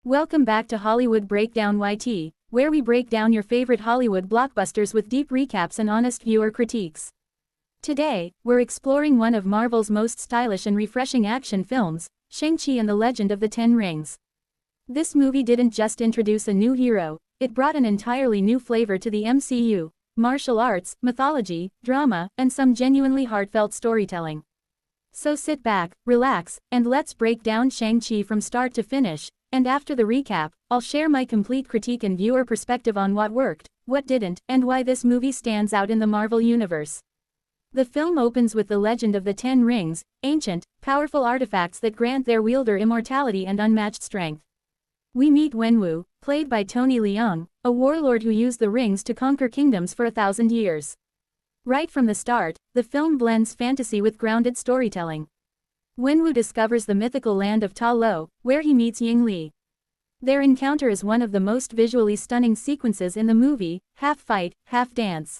Welcome back to Hollywood Breakdown YT, where we break down your favorite Hollywood blockbusters with deep recaps and honest viewer critiques. Today, we're exploring one of Marvel's most stylish and refreshing action films, Shang-Chi and the Legend of the Ten Rings. This movie didn't just introduce a new hero, it brought an entirely new flavor to the MCU, martial arts, mythology, drama, and some genuinely heartfelt storytelling. So sit back, relax, and let's break down Shang-Chi from start to finish. And after the recap, I'll share my complete critique and viewer perspective on what worked, what didn't, and why this movie stands out in the Marvel Universe. The film opens with the legend of the Ten Rings, ancient, powerful artifacts that grant their wielder immortality and unmatched strength. We meet Wenwu, played by Tony Leung, a warlord who used the rings to conquer kingdoms for 1,000 years. Right from the start, the film blends fantasy with grounded storytelling. Wenwu discovers the mythical land of Ta Lo, where he meets Ying Li. Their encounter is one of the most visually stunning sequences in the movie, half fight, half dance.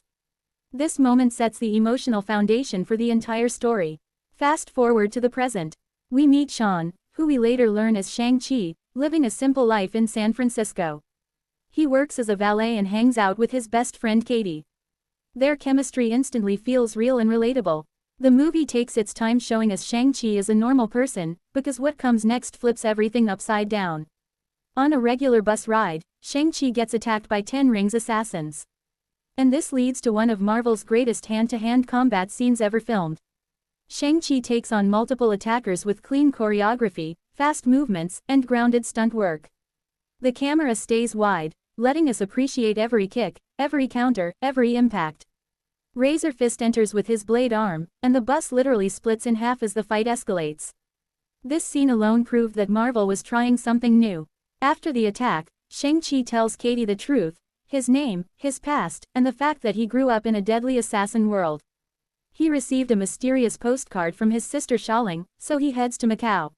This moment sets the emotional foundation for the entire story. Fast forward to the present. We meet Sean, who we later learn as Shang-Chi, living a simple life in San Francisco. He works as a valet and hangs out with his best friend Katie. Their chemistry instantly feels real and relatable. The movie takes its time showing us Shang-Chi as a normal person, because what comes next flips everything upside down. On a regular bus ride, Shang-Chi gets attacked by Ten Rings assassins. And this leads to one of Marvel's greatest hand-to-hand combat scenes ever filmed. Shang-Chi takes on multiple attackers with clean choreography, fast movements, and grounded stunt work. The camera stays wide, letting us appreciate every kick, every counter, every impact. Razor Fist enters with his blade arm, and the bus literally splits in half as the fight escalates. This scene alone proved that Marvel was trying something new. After the attack, Shang-Chi tells Katie the truth, his name, his past, and the fact that he grew up in a deadly assassin world. He received a mysterious postcard from his sister Xialing, so he heads to Macau.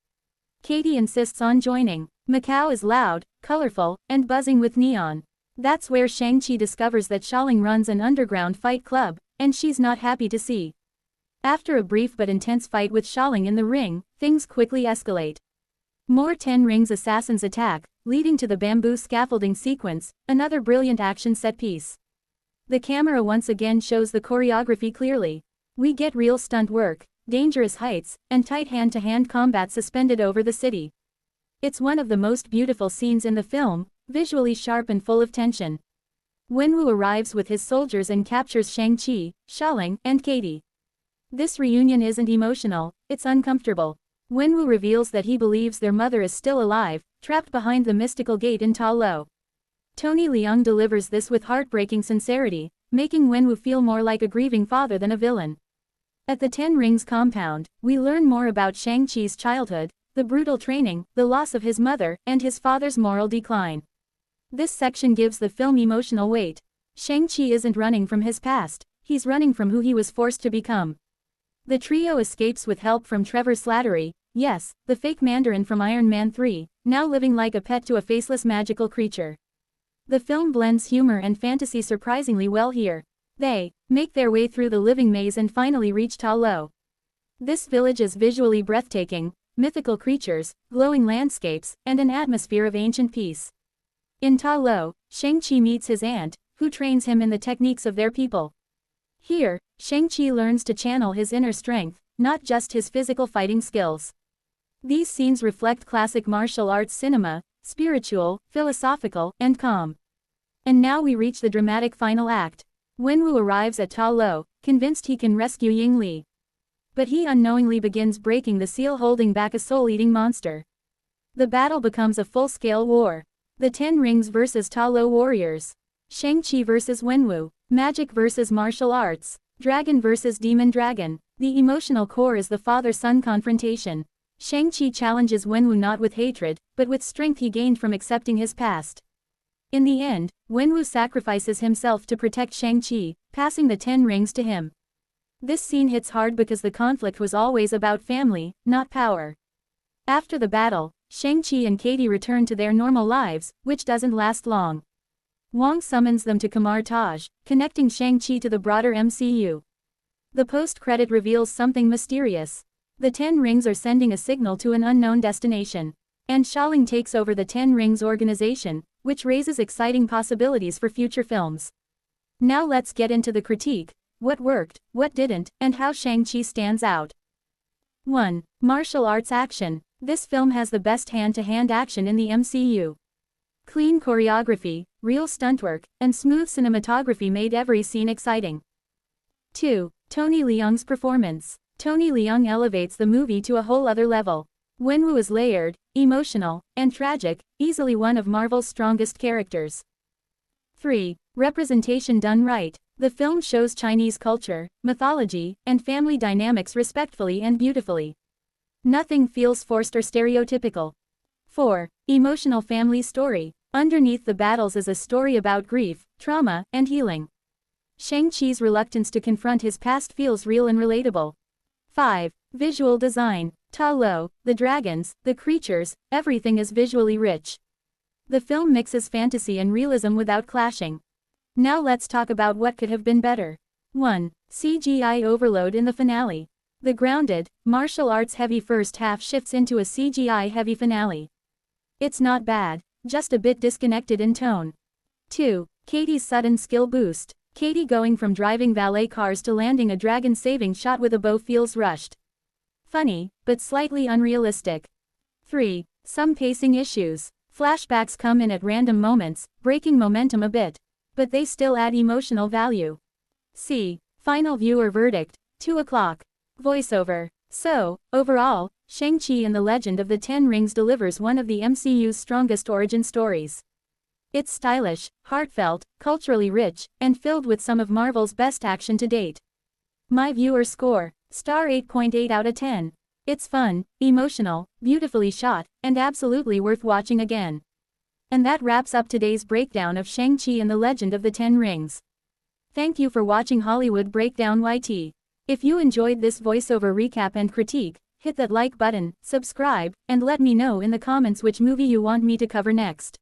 Katie insists on joining. Macau is loud, colorful, and buzzing with neon. That's where Shang-Chi discovers that Xialing runs an underground fight club, and she's not happy to see. After a brief but intense fight with Xialing in the ring, things quickly escalate. More Ten Rings assassins attack, leading to the bamboo scaffolding sequence, another brilliant action set piece. The camera once again shows the choreography clearly. We get real stunt work, dangerous heights, and tight hand-to-hand combat suspended over the city. It's one of the most beautiful scenes in the film, visually sharp and full of tension. Wenwu arrives with his soldiers and captures Shang-Chi, Xialing, and Katie. This reunion isn't emotional, it's uncomfortable. Wenwu reveals that he believes their mother is still alive, trapped behind the mystical gate in Ta Lo. Tony Leung delivers this with heartbreaking sincerity, making Wenwu feel more like a grieving father than a villain. At the Ten Rings compound, we learn more about Shang-Chi's childhood, the brutal training, the loss of his mother, and his father's moral decline. This section gives the film emotional weight. Shang-Chi isn't running from his past, he's running from who he was forced to become. The trio escapes with help from Trevor Slattery, yes, the fake Mandarin from Iron Man 3, now living like a pet to a faceless magical creature. The film blends humor and fantasy surprisingly well here. They make their way through the living maze and finally reach Ta Lo. This village is visually breathtaking, mythical creatures, glowing landscapes, and an atmosphere of ancient peace. In Ta Lo, Shang-Chi meets his aunt, who trains him in the techniques of their people. Here, Shang-Chi learns to channel his inner strength, not just his physical fighting skills. These scenes reflect classic martial arts cinema, spiritual, philosophical, and calm. And now we reach the dramatic final act. Wenwu arrives at Ta Lo, convinced he can rescue Ying Li. But he unknowingly begins breaking the seal holding back a soul-eating monster. The battle becomes a full-scale war. The Ten Rings vs. Ta Lo warriors. Shang-Chi vs. Wenwu. Magic vs. martial arts. Dragon vs. demon dragon. The emotional core is the father-son confrontation. Shang-Chi challenges Wenwu not with hatred, but with strength he gained from accepting his past. In the end, Wenwu sacrifices himself to protect Shang-Chi, passing the Ten Rings to him. This scene hits hard because the conflict was always about family, not power. After the battle, Shang-Chi and Katie return to their normal lives, which doesn't last long. Wong summons them to Kamar Taj, connecting Shang-Chi to the broader MCU. The post-credit reveals something mysterious. The Ten Rings are sending a signal to an unknown destination. And Xialing takes over the Ten Rings organization, which raises exciting possibilities for future films. Now let's get into the critique, what worked, what didn't, and how Shang-Chi stands out. 1. Martial arts action. This film has the best hand-to-hand action in the MCU. Clean choreography, real stunt work, and smooth cinematography made every scene exciting. 2. Tony Leung's performance. Tony Leung elevates the movie to a whole other level. Wenwu is layered, emotional, and tragic, easily one of Marvel's strongest characters. 3. Representation done right. The film shows Chinese culture, mythology, and family dynamics respectfully and beautifully. Nothing feels forced or stereotypical. 4. Emotional family story. Underneath the battles is a story about grief, trauma, and healing. Shang-Chi's reluctance to confront his past feels real and relatable. 5. Visual design. Ta Lo, the dragons, the creatures, everything is visually rich. The film mixes fantasy and realism without clashing. Now let's talk about what could have been better. 1. CGI overload in the finale. The grounded, martial arts heavy first half shifts into a CGI heavy finale. It's not bad, just a bit disconnected in tone. 2. Katie's sudden skill boost. Katie going from driving valet cars to landing a dragon saving shot with a bow feels rushed. Funny, but slightly unrealistic. 3. Some pacing issues. Flashbacks come in at random moments, breaking momentum a bit. But they still add emotional value. C. Final viewer verdict, 2 o'clock. Voiceover. So, overall, Shang-Chi and the Legend of the Ten Rings delivers one of the MCU's strongest origin stories. It's stylish, heartfelt, culturally rich, and filled with some of Marvel's best action to date. My viewer score, star 8.8 out of 10. It's fun, emotional, beautifully shot, and absolutely worth watching again. And that wraps up today's breakdown of Shang-Chi and the Legend of the Ten Rings. Thank you for watching Hollywood Breakdown YT. If you enjoyed this voiceover recap and critique, hit that like button, subscribe, and let me know in the comments which movie you want me to cover next.